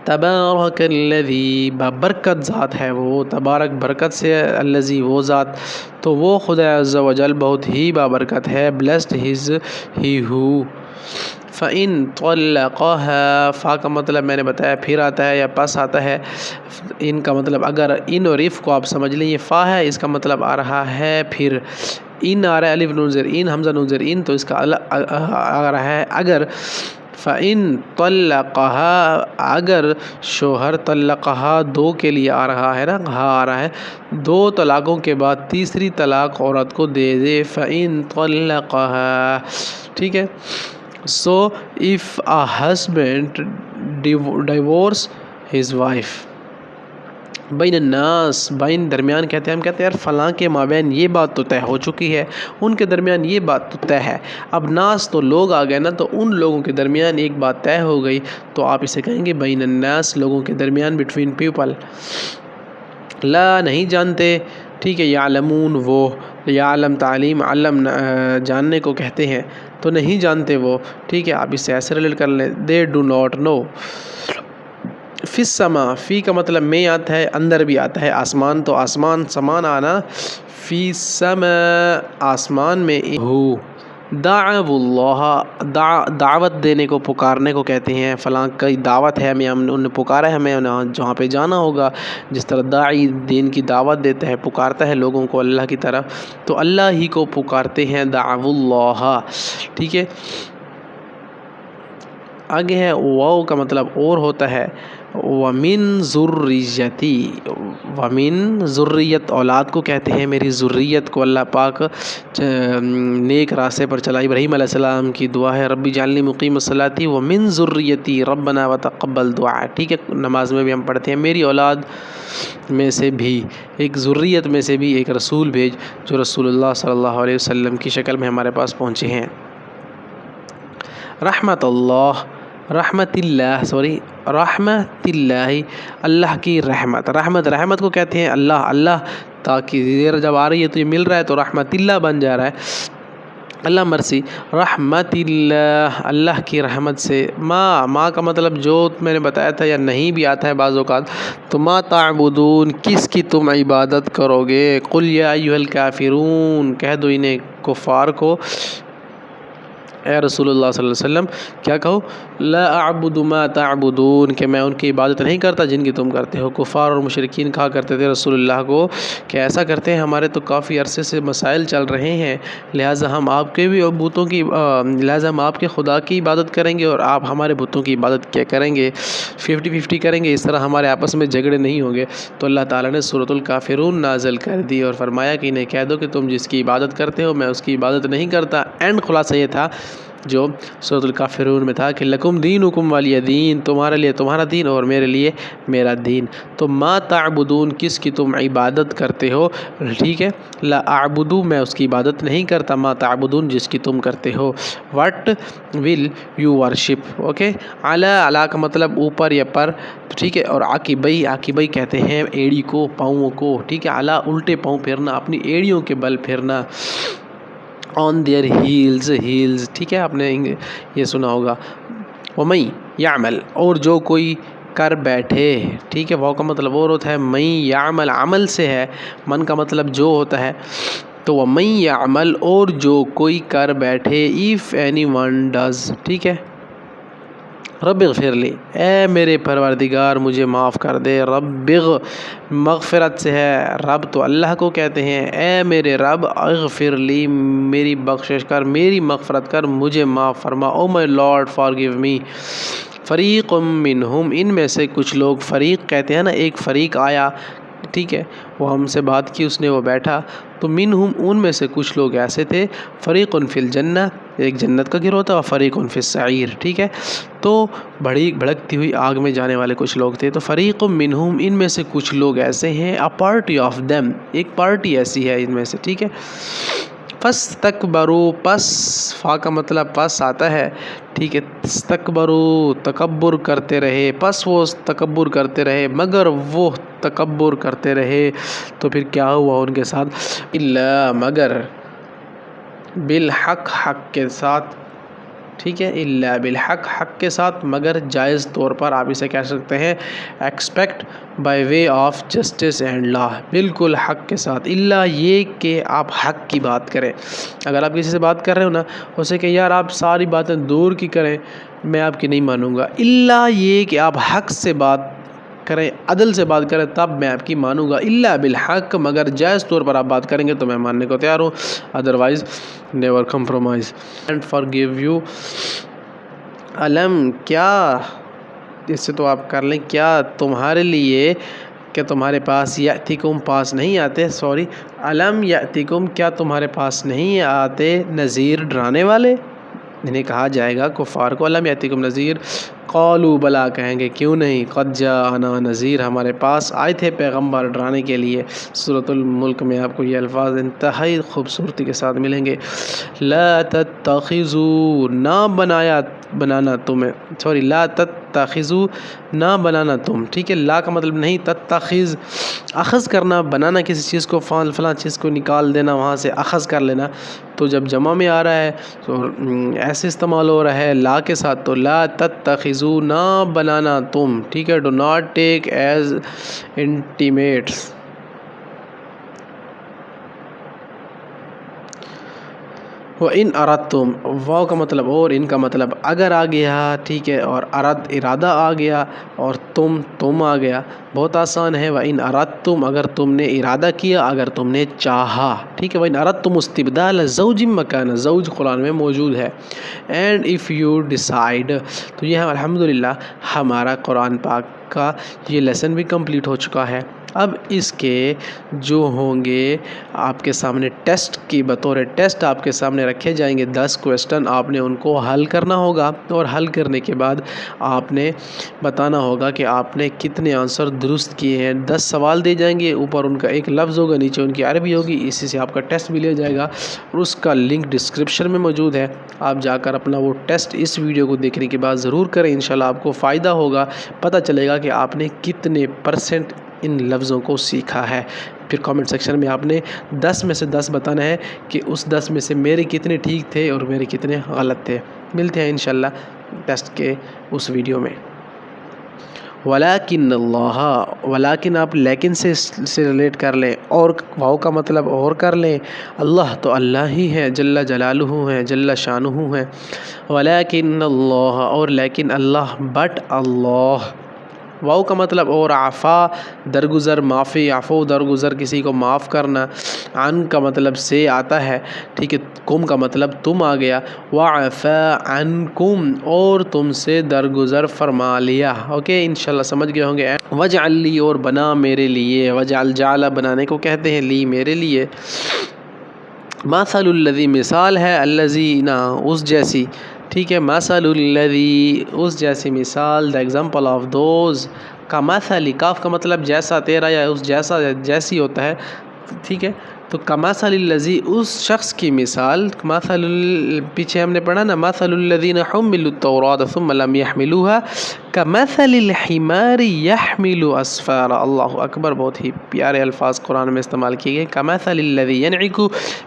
تبارک الذی، برکت ذات ہے وہ، تبارک برکت سے، الذی وہ ذات، تو وہ خدا عز و جل بہت ہی بابرکت ہے، blessed is he who. فَإِن طَلَّقَهَا، فا کا مطلب میں نے بتایا پھر آتا ہے یا پس آتا ہے، ان کا مطلب اگر ان اور اف کو آپ سمجھ لیں، یہ فا ہے، اس کا مطلب آ رہا ہے پھر، ان آ رہا ہے الف نون زیر ان، حمزہ نون زیر ان، تو اس کا آ رہا ہے اگر. فَإِن طَلَّقَهَا، اگر شوہر، طلقها دو کے لیے آ رہا ہے نا، ہاں آ رہا ہے، دو طلاقوں کے بعد تیسری طلاق عورت کو دے دے، فَإِن طَلَّقَهَا، ٹھیک ہے. So if a husband divorce his wife، بین الناس، بین درمیان کہتے ہیں، ہم کہتے ہیں یار فلاں کے مابین یہ بات تو طے ہو چکی ہے، ان کے درمیان یہ بات تو طے ہے، اب ناس تو لوگ آ گئے نا، تو ان لوگوں کے درمیان ایک بات طے ہو گئی، تو آپ اسے کہیں گے بین الناس، لوگوں کے درمیان، بٹوین پیپل. لا نہیں جانتے، ٹھیک ہے، یعلمون وہ، یعلم تعلیم، علم جاننے کو کہتے ہیں، تو نہیں جانتے وہ، ٹھیک ہے، آپ اس سے ایسے ریلیٹ کر لیں، they do not know. فی السما، فی کا مطلب میں آتا ہے، اندر بھی آتا ہے، آسمان، تو آسمان سمان آنا، فی السما، آسمان میں، ہو، دعو اللہ، دعوت دینے کو، پکارنے کو کہتے ہیں، فلاں کی دعوت ہے، ہمیں انہوں نے پکارا ہے، ہمیں جہاں پہ جانا ہوگا، جس طرح داعی دین کی دعوت دیتا ہے، پکارتا ہے لوگوں کو اللہ کی طرف، تو اللہ ہی کو پکارتے ہیں، دعو اللہ، ٹھیک ہے. آگے ہے واو کا مطلب اور ہوتا ہے، وَمِن ذُرِّيَّتِي، وَمِن ذُرِّيَّت، اولاد کو کہتے ہیں، میری ذریت کو اللہ پاک نیک راستے پر چلا. ابراہیم علیہ السلام کی دعا ہے، ربی جعلنی مقیم الصلاۃ وَمِن ذُرِّيَّتِي ربنا وتقبل دعاء، ٹھیک ہے، نماز میں بھی ہم پڑھتے ہیں، میری اولاد میں سے بھی، ایک ذریت میں سے بھی ایک رسول بھیج، جو رسول اللہ صلی اللہ علیہ وسلم کی شکل میں ہمارے پاس پہنچے ہیں. رحمت اللہ، رحمت اللہ، سوری، رحمت اللہ، اللہ کی رحمت، رحمت کو کہتے ہیں اللہ، تاکہ زیر جب آ رہی ہے تو یہ مل رہا ہے تو رحمت اللہ بن جا رہا ہے، اللہ مرسی، رحمت اللہ، اللہ کی رحمت سے. ما کا مطلب جو میں نے بتایا تھا یا نہیں بھی آتا ہے بعض اوقات، تو ما تعبدون، کس کی تم عبادت کرو گے، قل یا ایھا الکافرون، کہہ دو انہیں کفار کو، اے رسول اللہ صلی اللہ علیہ وسلم کیا کہو، لا اعبد ما تعبدون، کہ میں ان کی عبادت نہیں کرتا جن کی تم کرتے ہو. کفار اور مشرکین کہا کرتے تھے رسول اللہ کو کہ ایسا کرتے ہیں، ہمارے تو کافی عرصے سے مسائل چل رہے ہیں، لہٰذا ہم آپ کے بھی بتوں کی، لہٰذا ہم آپ کے خدا کی عبادت کریں گے اور آپ ہمارے بتوں کی عبادت کیا کریں گے، 50-50 کریں گے، اس طرح ہمارے آپس میں جھگڑے نہیں ہوں گے. تو اللہ تعالیٰ نے سورۃ الکافرون نازل کر دی اور فرمایا کہ انہیں کہہ دو کہ تم جس کی عبادت کرتے ہو میں اس کی عبادت نہیں کرتا. اینڈ خلاصہ یہ تھا جو سورۃ الکافرون میں تھا کہ لکم دینکم ولی دین، تمہارے لیے تمہارا دین اور میرے لیے میرا دین. تو ما تعبدون، کس کی تم عبادت کرتے ہو، ٹھیک ہے، لا اعبدو، میں اس کی عبادت نہیں کرتا، ما تعبدون، جس کی تم کرتے ہو. What will you worship, okay, Ali کا مطلب اوپر یا پر، ٹھیک ہے، اور عاقبی کہتے ہیں ایڑی کو، پاؤں کو، ٹھیک ہے، علی الٹے پاؤں پھرنا، اپنی ایڑیوں کے بل پھرنا، آن دیئر ہیلز، ٹھیک ہے، آپ نے یہ سنا ہوگا. وَمَن یعمل، اور جو کوئی کر بیٹھے، ٹھیک ہے، وہ کا مطلب اور ہوتا ہے، من یعمل، عمل سے ہے، من کا مطلب جو ہوتا ہے، تو وَمَن یعمل، اور جو کوئی کر بیٹھے، if anyone does، ٹھیک ہے، رب اغفر لی، اے میرے پروردگار مجھے معاف کر دے. رب مغفرت سے ہے، رب تو اللہ کو کہتے ہیں، اے میرے رب، اغفر لی، میری بخشش کر، میری مغفرت کر، مجھے معاف فرما، او مائی لارڈ فارگیو می. فریق منہم، ان میں سے کچھ لوگ، فریق کہتے ہیں نا، ایک فریق آیا، ٹھیک ہے، وہ ہم سے بات کی، اس نے وہ بیٹھا، تو منہم، ان میں سے کچھ لوگ ایسے تھے، فریق فی الجنہ، ایک جنت کا گروہ تھا، اور فریق فی السعیر، ٹھیک ہے، تو بھڑکتی ہوئی آگ میں جانے والے کچھ لوگ تھے. تو فریق منہم، ان میں سے کچھ لوگ ایسے ہیں، a party of them، ایک پارٹی ایسی ہے ان میں سے، ٹھیک ہے. فاستکبروا، پس، فا کا مطلب پس آتا ہے، ٹھیک ہے، استکبروا، تکبر کرتے رہے، پس وہ تکبر کرتے رہے، مگر وہ تکبر کرتے رہے. تو پھر کیا ہوا ان کے ساتھ، الا، مگر، بالحق، حق کے ساتھ، ٹھیک ہے، الا بالحق، حق کے ساتھ، مگر جائز طور پر آپ اسے کہہ سکتے ہیں expect by way of justice and law, بالکل حق کے ساتھ، الا یہ کہ آپ حق کی بات کریں۔ اگر آپ کسی سے بات کر رہے ہو نا، اسے کہ یار آپ ساری باتیں دور کی کریں، میں آپ کی نہیں مانوں گا، الا یہ کہ آپ حق سے بات کریں، عدل سے بات کریں، تب میں آپ کی مانوں گا، الا بالحق، مگر جائز طور پر آپ بات کریں گے تو میں ماننے کو تیار ہوں، otherwise never compromise and forgive you. علم، کیا، اس سے تو آپ کر لیں، کیا تمہارے لیے، کہ تمہارے پاس، یاتیکم پاس نہیں آتے، سوری، علم یاتیکم، کیا تمہارے پاس نہیں آتے نذیر، ڈرانے والے، انہیں کہا جائے گا کفار کو، علم یاتیکم نذیر، قالوا بلا، کہیں گے کیوں نہیں، قد جاءنا نذیر، ہمارے پاس آئے تھے پیغمبر ڈرانے کے لیے۔ سورۃ الملک میں آپ کو یہ الفاظ انتہائی خوبصورتی کے ساتھ ملیں گے۔ لا تتخذوا، نہ بنانا تمہیں، سوری، لا تتخذوا، نہ بنانا تم، ٹھیک ہے، لا کا مطلب نہیں، تتخذ، اخذ کرنا، بنانا کسی چیز کو، فلاں چیز کو نکال دینا وہاں سے، اخذ کر لینا، تو جب جمع میں آ رہا ہے تو ایسے استعمال ہو رہا ہے لا کے ساتھ، تو لا تتخذوا، نہ بنانا تم، ٹھیک ہے، ڈو ناٹ ٹیک ایز انٹیمیٹس۔ وَإِنْ أَرَدْتُمْ، واو کا مطلب اور، ان کا مطلب اگر آ گیا، ٹھیک ہے، اور ارادہ آ گیا، اور تم آ گیا، بہت آسان ہے، وَإِنْ أَرَدْتُمْ، اگر تم نے ارادہ کیا، اگر تم نے چاہا، ٹھیک ہے، وَإِنْ أَرَدْتُمُ اسْتِبْدَالَ زَوْجٍ مَّكَانَ، زوج قرآن میں موجود ہے، اینڈ اف یو ڈیسائیڈ، تو یہ الحمدللہ ہمارا قرآن پاک کا یہ لیسن بھی کمپلیٹ ہو چکا ہے۔ اب اس کے جو ہوں گے آپ کے سامنے ٹیسٹ کی بطور ٹیسٹ آپ کے سامنے رکھے جائیں گے 10 کویسچن، آپ نے ان کو حل کرنا ہوگا، اور حل کرنے کے بعد آپ نے بتانا ہوگا کہ آپ نے کتنے آنسر درست کیے ہیں۔ 10 سوال دیے جائیں گے، اوپر ان کا ایک لفظ ہوگا، نیچے ان کی عربی ہوگی، اسی سے آپ کا ٹیسٹ بھی لیا جائے گا، اور اس کا لنک ڈسکرپشن میں موجود ہے، آپ جا کر اپنا وہ ٹیسٹ اس ویڈیو کو دیکھنے کے بعد ضرور کریں، انشاءاللہ آپ کو فائدہ ہوگا، پتہ چلے گا کہ آپ نے کتنے % ان لفظوں کو سیکھا ہے۔ پھر کامنٹ سیکشن میں آپ نے 10 میں سے 10 بتانا ہے کہ اس 10 میں سے میرے کتنے ٹھیک تھے اور میرے کتنے غلط تھے۔ ملتے ہیں انشاءاللہ ٹیسٹ کے اس ویڈیو میں۔ وَلَٰكِنَّ اللَّهَ، ولیکن آپ لیکن سے ریلیٹ کر لیں، اور واو کا مطلب اور کر لیں، اللہ تو اللہ ہی ہے، جل جلالہ ہے، جل شانہ ہے، ولیکن اللہ، اور لیکن اللہ، بٹ اللہ، واو کا مطلب اور، عفا درگزر، معافی، عفو درگزر، کسی کو معاف کرنا، عن کا مطلب سے آتا ہے، ٹھیک ہے، کم کا مطلب تم آ گیا، وعفا عنکم، اور تم سے درگزر فرما لیا، اوکے، انشاءاللہ سمجھ گئے ہوں گے۔ وجعل لی، اور بنا میرے لیے، وجعل، جعل بنانے کو کہتے ہیں، لی میرے لیے، مثل الذی، مثال ہے، الذی، اس جیسی، ٹھیک ہے، مثل الذی، اس جیسی مثال، دا ایگزامپل آف دوز، کا مثل، کاف کا مطلب جیسا، تیرا، یا اس جیسا، جیسی ہوتا ہے، ٹھیک ہے، تو کمثل الذی، اس شخص کی مثال، مثل، پیچھے ہم نے پڑھا نا، مثل الذین حملوا التوراۃ ثم لم يحملوها کمثل الحمار يحمل اسفارا، اللہ اکبر، بہت ہی پیارے الفاظ قرآن میں استعمال کیے گئے، کمثل الذی ينعق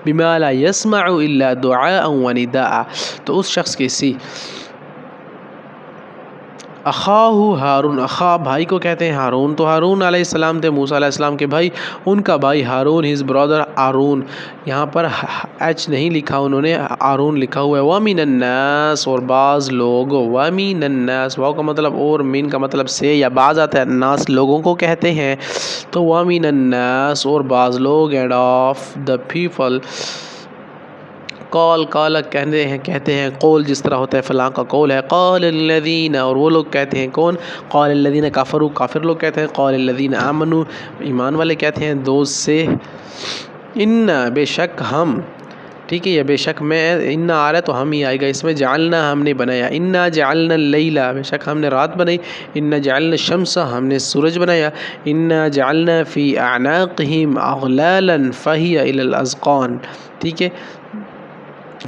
بما لا يسمع الا دعاء ونداء، تو اس شخص کی سی، اخاہ ہارون، اخا بھائی کو کہتے ہیں ہارون، تو ہارون علیہ السلام تھے موسیٰ علیہ السلام کے بھائی، ان کا بھائی ہارون، ہز برادر ہارون، یہاں پر ایچ نہیں لکھا انہوں نے، ہارون لکھا ہوا ہے، وَمِنَ النَّاسِ، اور بعض لوگ، وَمِنَ النَّاسِ، واو کا مطلب اور، مین کا مطلب سے یا بعض آتا ہے، الناس لوگوں کو کہتے ہیں، تو وَمِنَ النَّاسِ، اور بعض لوگ، اینڈ آف دا پیپل، قال کہتے ہیں، قول جس طرح ہوتا ہے فلاں کا قول ہے، قال الذین، اور وہ لوگ کہتے ہیں کون، قال الذین کفروا، کافر لوگ کہتے ہیں، قال الذین آمنوا، ایمان والے کہتے ہیں، دوز سے، ان، بے شک ہم، ٹھیک ہے، یہ بے شک میں، ان آ رہا ہے تو ہم ہی آئے گا اس میں، جعلنا، ہم نے بنایا، انا جعلنا اللیل، بے شک ہم نے رات بنائی، انا جعلنا الشمس، ہم نے سورج بنایا، انا جعلنا فی اعناقہم اغلالا فہی الی الاذقان، ٹھیک ہے،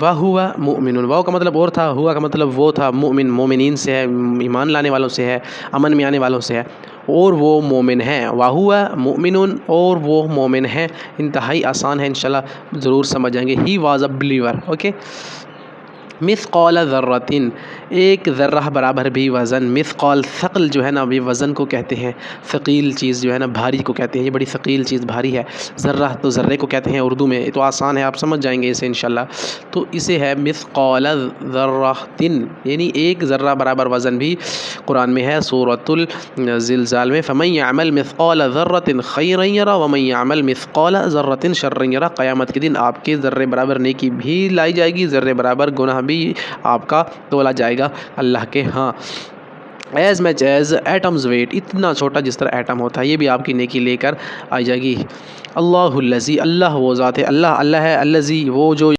وَهُوَ مُؤْمِنٌ، واو کا مطلب اور تھا، ہوا کا مطلب وہ تھا، مومن، مومنین سے ہے، ایمان لانے والوں سے ہے، امن میں آنے والوں سے ہے، اور وہ مومن ہیں، وَهُوَ مُؤْمِنٌ، اور وہ مومن ہیں، انتہائی آسان ہے، انشاءاللہ ضرور سمجھ جائیں گے، he was a believer, okay, مثقال ذرۃ، ایک ذرہ برابر بھی وزن. مثقال ثقل جو ہے نا یہ وزن کو کہتے ہیں، ثقیل چیز جو ہے نا بھاری کو کہتے ہیں، یہ بڑی ثقیل چیز بھاری ہے. ذرہ تو ذرے کو کہتے ہیں اردو میں، یہ تو آسان ہے، آپ سمجھ جائیں گے اسے انشاءاللہ. تو اسے ہے مثقال ذرۃ، یعنی ایک ذرہ برابر وزن بھی قرآن میں ہے سورۃ الزلزال میں. فمن یعمل مثقال ذرۃ خیرا یرہ ومن یعمل مثقال ذرۃ شرا یرہ. قیامت کے دن آپ کے ذرے برابر نیکی بھی لائی جائے گی، ذرے برابر گناہ بھی آپ کا تولا جائے گا اللہ کے ہاں. As much as atoms weight, اتنا چھوٹا جس طرح ایٹم ہوتا ہے، یہ بھی آپ کی نیکی لے کر آئی جائے گی. اللہ الذی، اللہ وہ ذات ہے، اللہ ہے الذی وہ جو